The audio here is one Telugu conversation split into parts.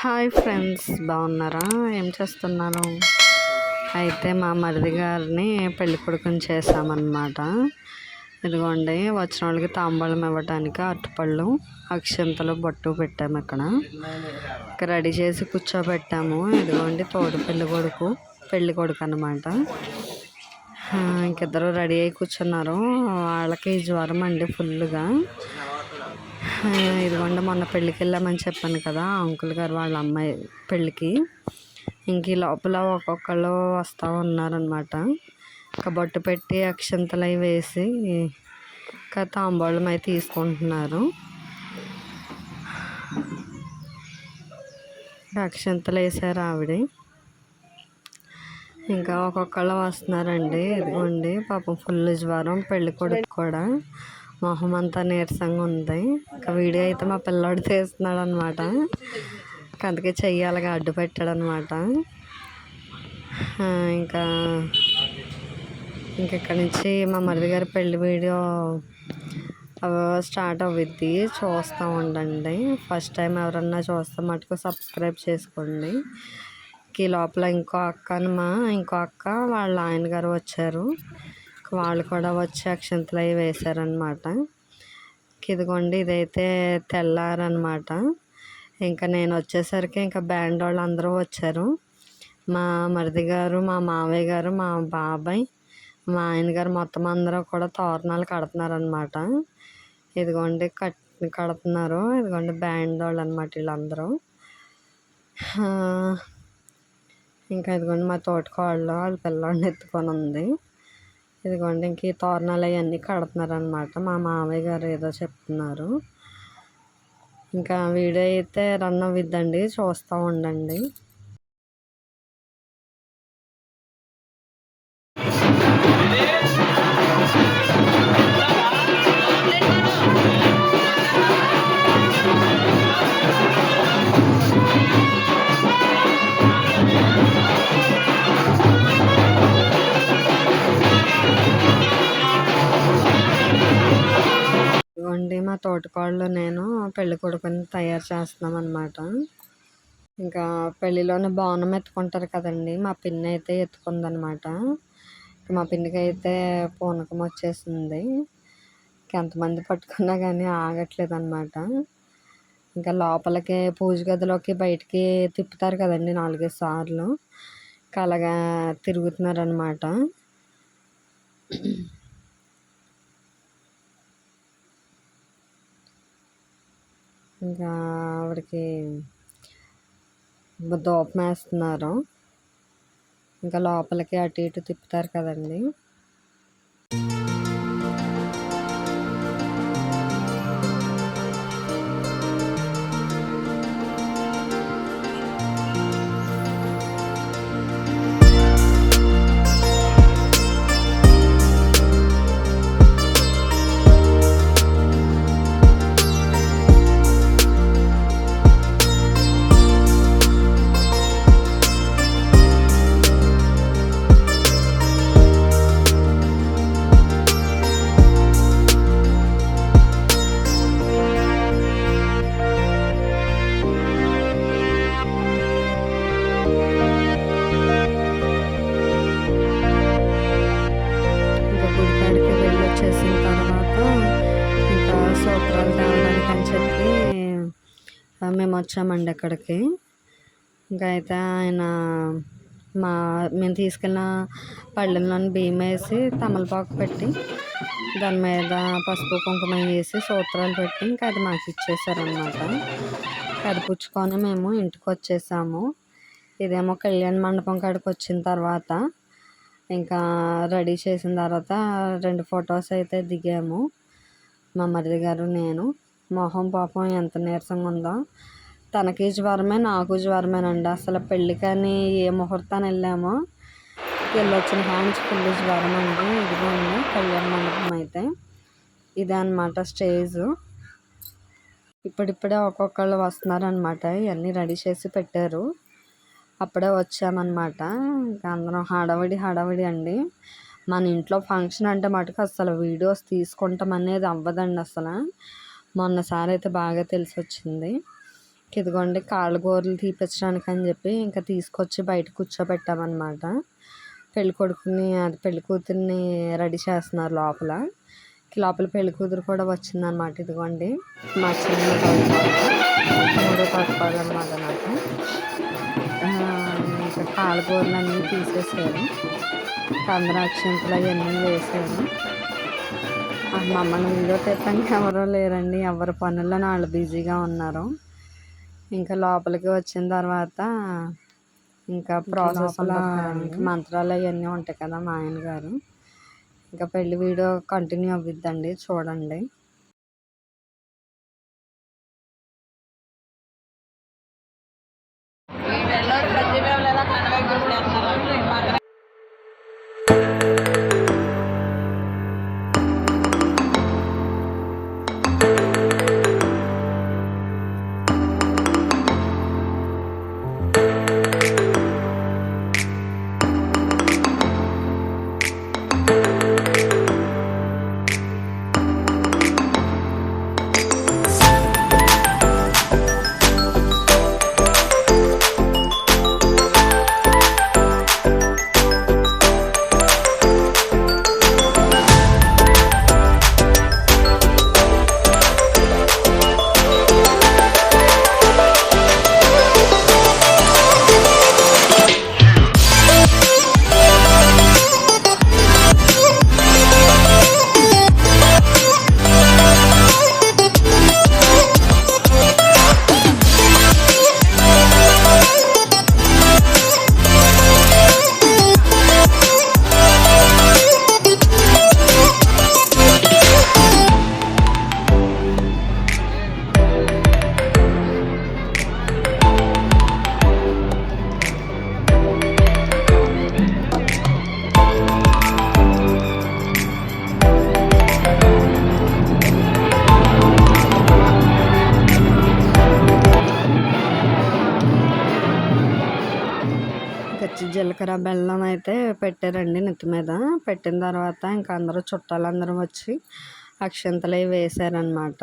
హాయ్ ఫ్రెండ్స్, బాగున్నారా? ఏం చేస్తున్నాను? అయితే మా మరిది గారిని పెళ్లి కొడుకుని చేసామన్నమాట. ఇదిగోండి, వచ్చిన వాళ్ళకి తాంబూలం ఇవ్వడానికి అరటిపళ్ళు, అక్షంతలు, బొట్టు పెట్టాము. ఇక్కడ రెడీ చేసి కూర్చోబెట్టాము. ఇదిగోండి తోడు పెళ్లి కొడుకు అన్నమాట. ఇంకిద్దరు రెడీ అయి కూర్చున్నారు. వాళ్ళకి జ్వరం అండి ఫుల్గా. ఇదిగోండి, మొన్న పెళ్ళికి వెళ్ళామని చెప్పాను కదా, అంకుల్ గారు వాళ్ళ అమ్మాయి పెళ్ళికి. ఇంక ఈ లోపల ఒక్కొక్కళ్ళు వస్తూ ఉన్నారనమాట. ఇంకా బొట్టు పెట్టి అక్షంతలు అవి వేసి ఇంకా తాంబూలం అవి తీసుకుంటున్నారు. అక్షంతలు వేసారు ఆవిడ. ఇంకా ఒక్కొక్కళ్ళు వస్తున్నారండి. ఇదిగోండి, పాపం ఫుల్ జ్వరం. పెళ్ళి కొడుకు కూడా మొహం అంతా నీరసంగా ఉంది. ఇంకా వీడియో అయితే మా పిల్లోడు తీస్తున్నాడు అనమాట. అందుకే చెయ్యాలిగా అడ్డు పెట్టాడు అనమాట. ఇంకా ఇక్కడి నుంచి మా మరిది గారి పెళ్లి వీడియో స్టార్ట్ అవుద్ది. చూస్తూ ఉండండి. ఫస్ట్ టైం ఎవరన్నా చూస్తే మటుకు సబ్స్క్రైబ్ చేసుకోండి. ఈ లోపల ఇంకో అక్క వాళ్ళ ఆయన గారు వచ్చారు. వాళ్ళు కూడా వచ్చి అక్షంతలు అవి వేశారనమాట. ఇదిగోండి, ఇదైతే తెల్లారనమాట. ఇంకా నేను వచ్చేసరికి ఇంకా బ్యాండ్ వాళ్ళు అందరూ వచ్చారు. మా మరిది గారు, మా మావయ్య గారు, మా బాబాయ్, మా ఆయన గారు మొత్తం అందరూ కూడా తోరణాలు కడుతున్నారనమాట. ఇదిగోండి కడుతున్నారు. ఇదిగోండి బ్యాండ్ వాళ్ళు అనమాట వీళ్ళందరూ. ఇంకా ఇదిగోండి మా తోటకోళ్ళు వాళ్ళ పిల్లోడిని ఎత్తుకొని ఉంది. ఇదిగోండి ఇంక ఈ తోరణాలు అవన్నీ కడుతున్నారనమాట. మా మావయ్య గారు ఏదో చెప్తున్నారు. ఇంకా వీడియో అయితే రన్ అవ్విద్దండి, చూస్తూ ఉండండి. మా తోటకోళ్ళు నేను పెళ్లి కొడుకుని తయారు చేస్తున్నాం అనమాట. ఇంకా పెళ్ళిలోనే బోనం ఎత్తుకుంటారు కదండి, మా పిన్ని అయితే ఎత్తుకుందనమాట. మా పిన్నికి అయితే పూనకం వచ్చేసింది. ఎంతమంది పట్టుకున్నా కానీ ఆగట్లేదు అనమాట. ఇంకా లోపలికి పూజ గదిలోకి బయటికి తిప్పుతారు కదండి 4-5 సార్లు. ఇంకా అలాగా తిరుగుతున్నారనమాట. ఇంకా ఆవిడకి దూపం వేస్తున్నారు. ఇంకా లోపలికి అటు ఇటు తిప్పుతారు కదండి. చేసిన తర్వాత ఇంకా సూత్రాలు తేవడానికి అని చెప్పి మేము వచ్చామండి అక్కడికి. ఇంకా అయితే ఆయన మేము తీసుకెళ్ళిన పళ్ళెంలోని బియ్యం వేసి తమలపాకు పెట్టి దాని మీద పసుపు కుంకుమ వేసి సూత్రాలు పెట్టి ఇంకా అది మాకు ఇచ్చేసారనమాట. అది పుచ్చుకొని మేము ఇంటికి వచ్చేసాము. ఇదేమో కళ్యాణ మండపం కాడికి వచ్చిన తర్వాత ఇంకా రెడీ చేసిన తర్వాత 2 ఫొటోస్ అయితే దిగాము, మా మరిది గారు నేను. మొహం పాపం ఎంత నీరసంగా ఉందో. తనకి జ్వరమే, నాకు జ్వరమేనండి. అసలు పెళ్ళికని ఏ ముహూర్తాన్ని వెళ్ళామో వెళ్ళొచ్చిన కానించి ఫుల్ జ్వరం అండి. ఇదిగోండి కళ్యాణ మండపం అయితే ఇదే అనమాట స్టేజ్. ఇప్పుడిప్పుడే ఒక్కొక్కళ్ళు వస్తున్నారనమాట. ఇవన్నీ రెడీ చేసి పెట్టారు. అప్పుడే వచ్చామన్నమాట. ఇంకా అందరం హడావిడి అండి. మన ఇంట్లో ఫంక్షన్ అంటే మటుకు అసలు వీడియోస్ తీసుకుంటాం అనేది అవ్వదండి అసలు. మొన్నసారి అయితే బాగా తెలిసి వచ్చింది. ఇదిగోండి కాళ్ళగోర్లు తీపించడానికి అని చెప్పి ఇంకా తీసుకొచ్చి బయట కూర్చోబెట్టామన్నమాట. పెళ్లి కొడుకుని పెళ్లి కూతుర్ని రెడీ చేస్తున్నారు లోపల. లోపల పెళ్లి కూతురు కూడా వచ్చిందనమాట. ఇదిగోండి మా చిన్న మూడో తోటపాలు అనమాట నాకు. ఇంకా కాళ్ళగోర్లు అన్నీ తీసేసారు. అందరూ అక్షంతలు అవన్నీ వేసారు. మమ్మల్ని వీడియో తీయడానికి ఎవరూ లేరండి, ఎవరి పనుల్లో వాళ్ళు బిజీగా ఉన్నారు. ఇంకా లోపలికి వచ్చిన తర్వాత ఇంకా ప్రాసెస్లో ఇంకా మంత్రాలు అవన్నీ ఉంటాయి కదా మా ఆయన గారు. ఇంకా పెళ్లి వీడియో కంటిన్యూ అవ్విద్దండి, చూడండి. జీలకర్ర బెల్లం అయితే పెట్టారండి నెత్తి మీద. పెట్టిన తర్వాత ఇంకా అందరూ చుట్టాలందరూ వచ్చి అక్షంతలు అవి వేశారనమాట.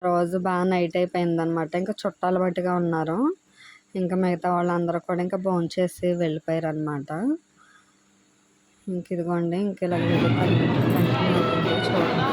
రోజు బాగా నైట్ అయిపోయిందనమాట. ఇంకా చుట్టాలు బట్టిగా ఉన్నారు. ఇంకా మిగతా వాళ్ళందరూ కూడా ఇంకా భోంచేసి వెళ్ళిపోయారు అనమాట. ఇంక ఇదిగోండి ఇంక ఇలా కంటిన్యూ అవుతుంది, చూడండి.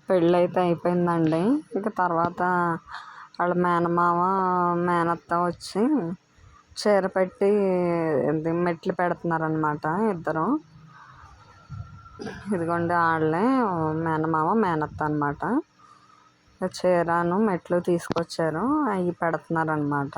పెళ్ళి అయితే అయిపోయిందండి. ఇంకా తర్వాత వాళ్ళ మేనమామ మేనత్త వచ్చి చీర పెట్టి మెట్లు పెడుతున్నారనమాట ఇద్దరు. ఇదిగోండి వాళ్ళే మేనమామ మేనత్త అనమాట. చీరను మెట్లు తీసుకొచ్చారు, అవి పెడుతున్నారనమాట.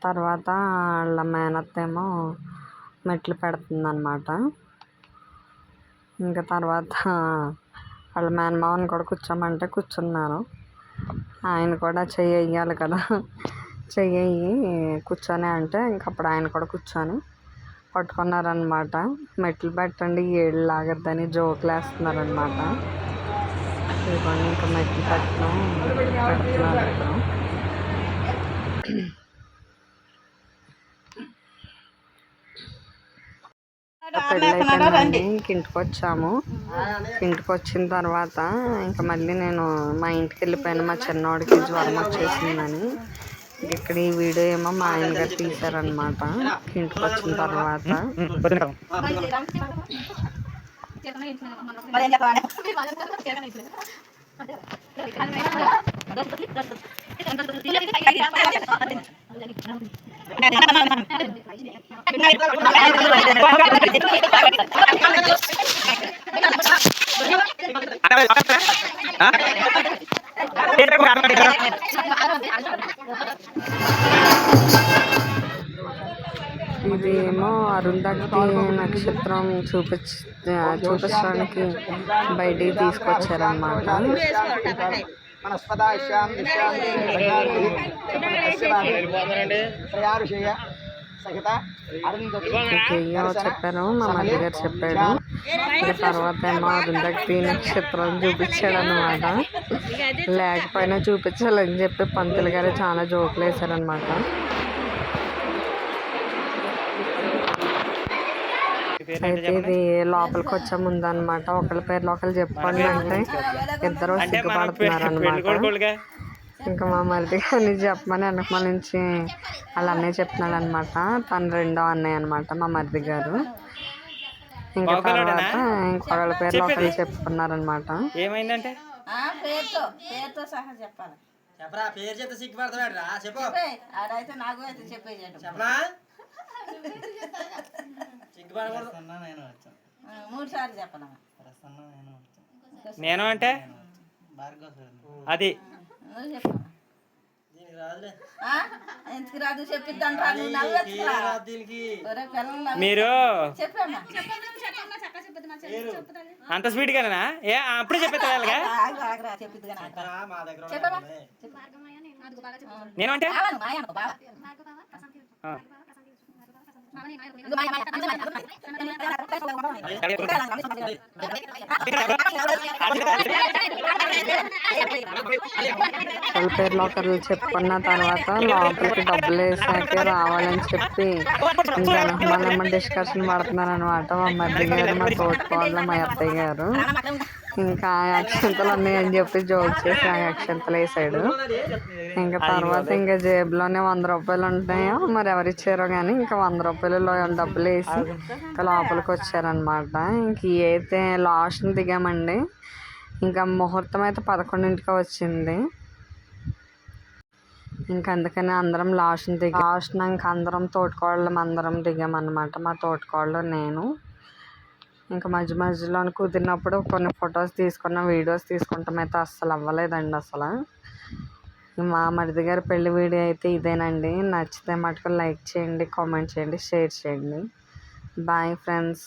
తర్వాత వాళ్ళ మేనత్త ఏమో మెట్లు పెడుతుందన్నమాట. ఇంకా తర్వాత వాళ్ళ మేనమామని కూడా కూర్చోమంటే కూర్చున్నారు. ఆయన కూడా చెయ్యి వేయాలి కదా, చెయ్యి కూర్చొని అంటే ఇంకప్పుడు ఆయన కూడా కూర్చొని పట్టుకున్నారనమాట. మెట్లు పెట్టండి ఏళ్ళు లాగద్దని జోకులు వేస్తున్నారనమాట. ఇదిగోండి ఇంకా మెట్లు పెడుతున్నారు ఇప్పుడు. పెళ్ళి అయిపోయిందండి. ఇంటికి వచ్చాము. ఇంటికి వచ్చిన తర్వాత ఇంకా మళ్ళీ నేను మా ఇంటికి వెళ్ళిపోయాను. మా చిన్నవాడికి జ్వరం వచ్చేసిందని. ఇక్కడ ఈ వీడియో ఏమో మా ఆయన గారు తీశారనమాట. ఇంటికి వచ్చిన తర్వాత ఇది ఏమో అరుంధతి నక్షత్రం చూపించడానికి బయటికి తీసుకొచ్చారన్నమాట. చెప్పారు మా మధ్య గారు చెప్పాడు. తర్వాత ఏమో అరుంధతి నక్షత్రం చూపించాడు అనమాట. లేకపోయినా చూపించాలని చెప్పి పంతులు గారు చాలా జోకులు వేశారనమాట. అయితే ఇది లోపలికి వచ్చే ముందు అనమాట. ఒకరి పేర్లు ఒకరు చెప్పండి అంటే ఇద్దరు సిగ్గుపడుతున్నారు అనమాట. ఇంకా మా మరిది గారిని చెప్పమని వెనకమాల నుంచి వాళ్ళ అన్నయ్య చెప్తున్నాడు అనమాట. తను రెండో అన్నయ్య అనమాట మా మరిది గారు. ఇంకా తర్వాత ఇంకొకళ్ళ పేర్లు ఒకరు చెప్పుకున్నారనమాట. ఏమైందంటే నేను అంటే అది మీరు అంత స్పీడ్ గానా అప్పుడే చెప్పేస్తా. నేను అంటే వాళ్ళ పేర్లు ఒకరు చెప్పుకున్న తర్వాత లోపలికి డబ్బులు వేసాకే రావాలని చెప్పి మనమ్మ డిస్కషన్ పడుతున్నారు అనమాట. మా మధ్య గారు, మా తోటికోళ్ళు, మా అత్తయ్య గారు. ఇంకా అక్షంతలు ఉన్నాయని చెప్పి జోక్ చేసి ఆ అక్షంతలు వేసాడు. ఇంకా తర్వాత ఇంకా జేబులోనే 100 రూపాయలు ఉంటాయో మరి ఎవరిచ్చారో కానీ ఇంకా 100 రూపాయలు డబ్బులు వేసి ఇంకా లోపలికి వచ్చారనమాట. ఇంక అయితే లాస్ట్ని దిగామండి. ఇంకా ముహూర్తం అయితే 11ంటికి వచ్చింది. ఇంకా అందుకని అందరం లాస్ట్ ఇంకా అందరం తోటికోళ్ళం అందరం దిగామన్నమాట. మా తోటికోళ్ళు నేను. ఇంకా మధ్య మధ్యలో కుదిరినప్పుడు కొన్ని ఫొటోస్ తీసుకున్న, వీడియోస్ తీసుకుంటాం అయితే అస్సలు అవ్వలేదండి. అసలు మా మరిది గారి పెళ్లి వీడియో అయితే ఇదేనండి. నచ్చితే మటుకు లైక్ చేయండి, కామెంట్ చేయండి, షేర్ చేయండి. Bye friends.